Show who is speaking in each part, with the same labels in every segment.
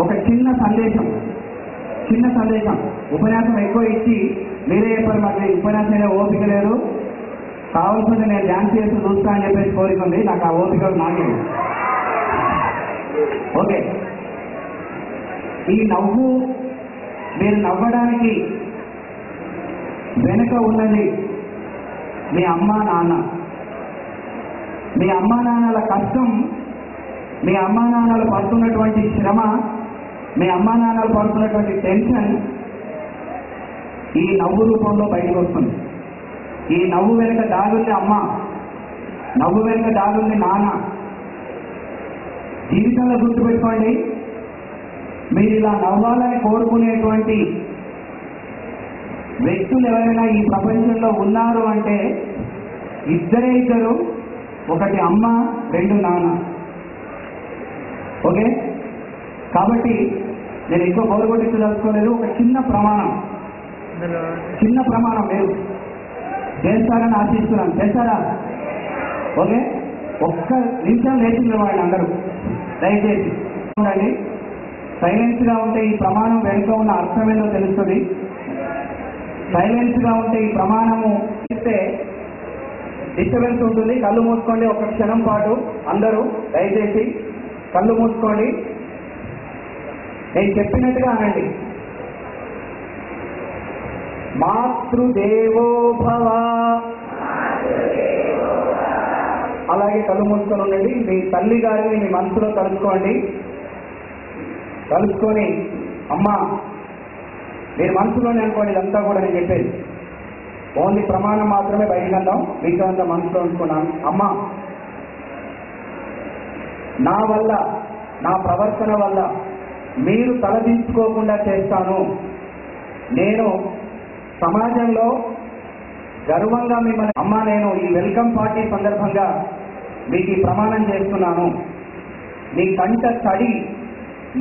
Speaker 1: ఒక చిన్న సందేశం ఉపన్యాసం ఎక్కువ ఇచ్చి మీరే చెప్పారు, మాకు ఉపన్యాసం అయినా ఓపిక లేదు, కావాల్సింది నేను డ్యాన్స్ చేసి చూస్తా అని చెప్పేసి కోరిక ఉంది, నాకు ఆ ఓపిక నాకే. ఓకే, ఈ నవ్వు మీరు నవ్వడానికి వెనుక ఉన్నది మీ అమ్మా నాన్న. మీ అమ్మా నాన్నల కష్టం, మీ అమ్మా నాన్నలు పడుతున్నటువంటి శ్రమ, మీ అమ్మా నాన్నలు పడుతున్నటువంటి టెన్షన్ ఈ నవ్వు రూపంలో బయటకు వస్తుంది. ఈ నవ్వు వెనుక దాగుంది అమ్మ, నవ్వు వెనుక దాగుంది నాన్న. జీవితంలో గుర్తుపెట్టుకోండి, మీరు ఇలా నవ్వాలని కోరుకునేటువంటి వ్యక్తులు ఎవరైనా ఈ ప్రపంచంలో ఉన్నారు అంటే ఇద్దరు, ఒకటి అమ్మ, రెండు నాన్న. ఓకే, కాబట్టి నేను ఎక్కువ గౌరవపట్టించదలుచుకోలేదు. ఒక చిన్న ప్రమాణం మీరు చేస్తారని ఆశిస్తున్నాను. చేస్తారా? ఓకే, ఒక్క నిమిషం లేచి నిలబడండి అందరూ, దయచేసి ఉండండి. సైలెన్స్గా ఉంటే ఈ ప్రమాణం వెనుక ఉన్న అర్థం ఏందో తెలుస్తుంది. సైలెన్స్గా ఉంటే ఈ ప్రమాణము ఇస్తే డిస్టర్బెన్స్ ఉంటుంది. కళ్ళు మూసుకోండి ఒక క్షణం పాటు అందరూ, దయచేసి కళ్ళు మూసుకోండి. నేను చెప్పినట్టుగా అనండి. మాతృదేవో భవ. అలాగే కళ్ళు మూసుకొని ఉండండి. మీ తల్లి గారిని మీ మనసులో తలుచుకోండి. తలుచుకొని అమ్మా మీరు మనసులోనే అనుకోండి. ఇదంతా కూడా నేను చెప్పేది ఓన్లీ ప్రమాణం మాత్రమే, బయటకు అందాం. మీతో అంతా మనసులో అనుకున్నాను. అమ్మా, నా వల్ల, నా ప్రవర్తన వల్ల మీరు తలదించుకోకుండా చేస్తాను. నేను సమాజంలో గర్వంగా మిమ్మల్ని అమ్మా, నేను ఈ వెల్కమ్ పార్టీ సందర్భంగా మీకు ఈ ప్రమాణం చేస్తున్నాను. మీ కంట తడి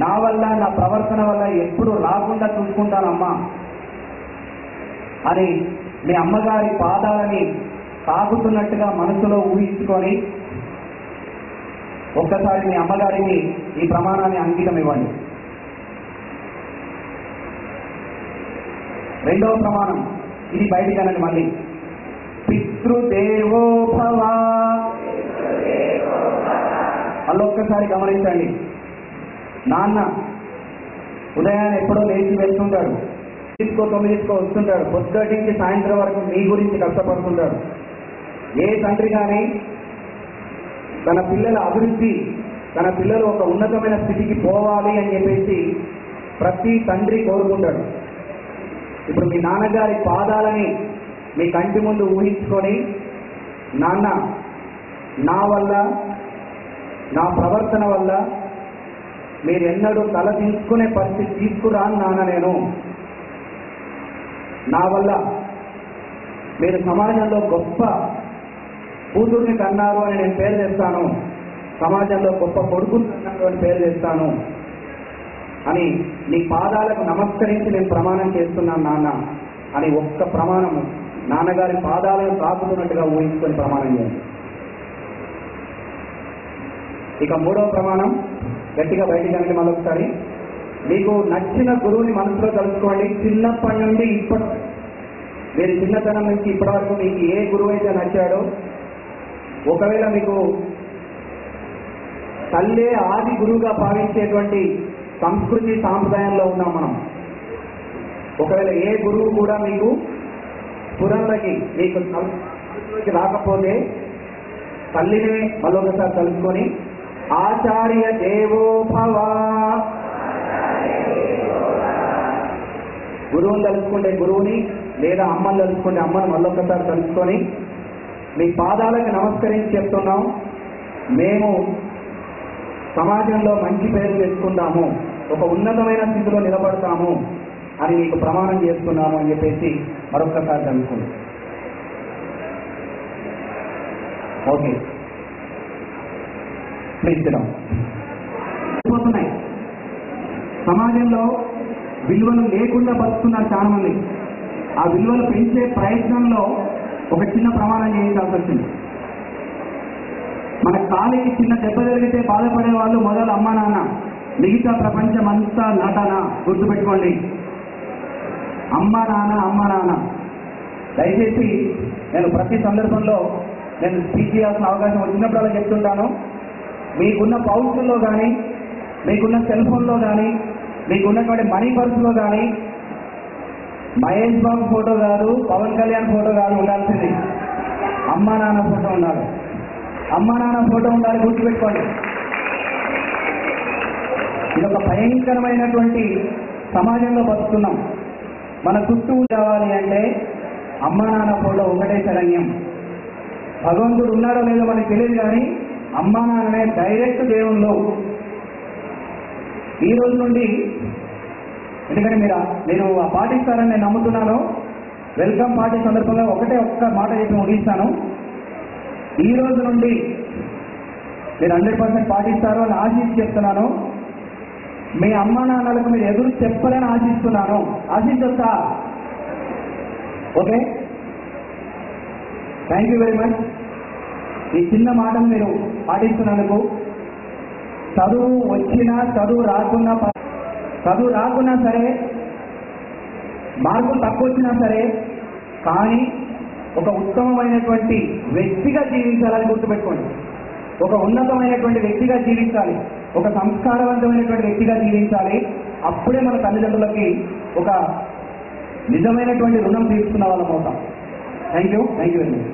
Speaker 1: నా వల్ల, నా ప్రవర్తన వల్ల ఎప్పుడు రాకుండా చూసుకుంటానమ్మా అని మీ అమ్మగారి పాదాలని తాకుతున్నట్టుగా మనసులో ఊహించుకొని ఒక్కసారి మీ అమ్మగారికి ఈ ప్రమాణాన్ని అంకితం ఇవ్వండి. రెండవ ప్రమాణం, ఇది బయటికి అనండి మళ్ళీ. పితృదేవో భవ. అల్లొక్కసారి గమనించండి. నాన్న ఉదయాన్నే ఎప్పుడో లేచి వెళ్తుంటాడు, 9 వస్తుంటాడు, పొద్దుటి నుంచి సాయంత్రం వరకు మీ గురించి కష్టపడుతుంటాడు. ఏ తండ్రి కానీ తన పిల్లల అభివృద్ధి, తన పిల్లలు ఒక ఉన్నతమైన స్థితికి పోవాలి అని చెప్పేసి ప్రతి తండ్రి కోరుకుంటాడు. ఇప్పుడు మీ నాన్నగారి పాదాలని మీ కంటి ముందు ఊహించుకొని, నాన్న నా వల్ల, నా ప్రవర్తన వల్ల మీరెన్నడూ తల దించుకునే పరిస్థితి తీసుకురాను నాన్న. నేను నా వల్ల మీరు సమాజంలో గొప్ప కూతుర్ని కన్నారు అని నేను పేరు తెస్తాను, సమాజంలో గొప్ప కొడుకుని కన్నారు అని పేరు తెస్తాను అని నీ పాదాలకు నమస్కరించి నేను ప్రమాణం చేస్తున్నాను నాన్న అని ఒక్క ప్రమాణము నాన్నగారి పాదాలను తాకుతున్నట్టుగా ఊహించుకొని ప్రమాణం చేయండి. ఇక మూడవ ప్రమాణం, గట్టిగా బయటికి రండి. మరొకసారి మీకు నచ్చిన గురువుని మనసులో తలుచుకోండి. చిన్నప్పటి నుండి మీరు చిన్నతనం నుంచి ఇప్పటి వరకు మీకు ఏ గురువు అయితే నచ్చాడో, ఒకవేళ మీకు తల్లే ఆది గురువుగా భావించేటువంటి సంస్కృతి సాంప్రదాయంలో ఉన్నాం మనం. ఒకవేళ ఏ గురువు కూడా మీకు స్ఫురణలకి మీకు రాకపోతే తల్లినే మరొకసారి తలుచుకొని ఆచార్య దేవో భవ. గురువుని తలుచుకుంటే గురువుని, లేదా అమ్మని తలుచుకుంటే అమ్మని మళ్ళొకసారి తలుచుకొని మీ పాదాలకు నమస్కరించి చెప్తున్నాం, మేము సమాజంలో మంచి పేరు తెచ్చుకుంటాము, ఒక ఉన్నతమైన స్థితిలో నిలబడతాము అని మీకు ప్రమాణం చేస్తున్నాము అని చెప్పేసి మరొకసారి తలుచుకోండి. ఓకే, ప్లీజ్ పోతున్నాయి. సమాజంలో విలువలు లేకుండా బతుకుతున్నారు చాలా మంది. ఆ విలువలు పెంచే ప్రయత్నంలో ఒక చిన్న ప్రమాణం చేయించాల్సి వచ్చింది. మన కాలికి చిన్న దెబ్బ జరిగితే బాధపడే వాళ్ళు మొదలు అమ్మ నాన్న. మిగతా ప్రపంచం అంతా నటన. గుర్తుపెట్టుకోండి, అమ్మ నాన్న. దయచేసి నేను ప్రతి సందర్భంలో నేను స్పీచ్ చేయాల్సిన అవకాశం వచ్చినప్పుడు అలా చెప్తుంటాను. మీకున్న పౌచుల్లో కానీ, మీకున్న సెల్ ఫోన్లో కానీ, మీకున్నటువంటి మనీ పర్సులో కానీ మహేష్ బాబు ఫోటో కాదు, పవన్ కళ్యాణ్ ఫోటో కాదు ఉండాల్సింది, అమ్మా నాన్న ఫోటో ఉండాలి. అమ్మా నాన్న ఫోటో ఉండాలి, గుర్తుపెట్టుకోండి. ఇది ఒక భయంకరమైనటువంటి సమాజంలో బతుకుతున్నాం. మన చుట్టూ కావాలి అంటే అమ్మా నాన్న ఫోటో ఒకటే శరణ్యం. భగవంతుడు ఉన్నాడో లేదో మనకి తెలియదు, కానీ అమ్మా నాన్ననే డైరెక్ట్ దేవుళ్ళు. ఈ రోజు నుండి, ఎందుకంటే మీరు పాటిస్తారని నేను నమ్ముతున్నాను. వెల్కమ్ పార్టీ సందర్భంగా ఒక్క మాట చెప్పి ముగిస్తాను. ఈ రోజు నుండి మీరు 100% పాటిస్తారు అని ఆశించి చెప్తున్నాను. మీ అమ్మా నాన్నలకు మీరు ఎదురు చెప్పాలని ఆశిస్తున్నాను. ఆశించొచ్చా? Okay, thank you very much. ఈ చిన్న మాటను మీరు పాటిస్తున్నందుకు. చదువు వచ్చినా చదువు రాకున్నా సరే, మార్కులు తక్కువ వచ్చినా సరే, కానీ ఒక ఉత్తమమైనటువంటి వ్యక్తిగా జీవించాలని గుర్తుపెట్టుకోండి. ఒక ఉన్నతమైనటువంటి వ్యక్తిగా జీవించాలి, ఒక సంస్కారవంతమైనటువంటి వ్యక్తిగా జీవించాలి. అప్పుడే మన తల్లిదండ్రులకి ఒక నిజమైనటువంటి రుణం తీసుకున్న వాళ్ళం అవుతాం. Thank you very much.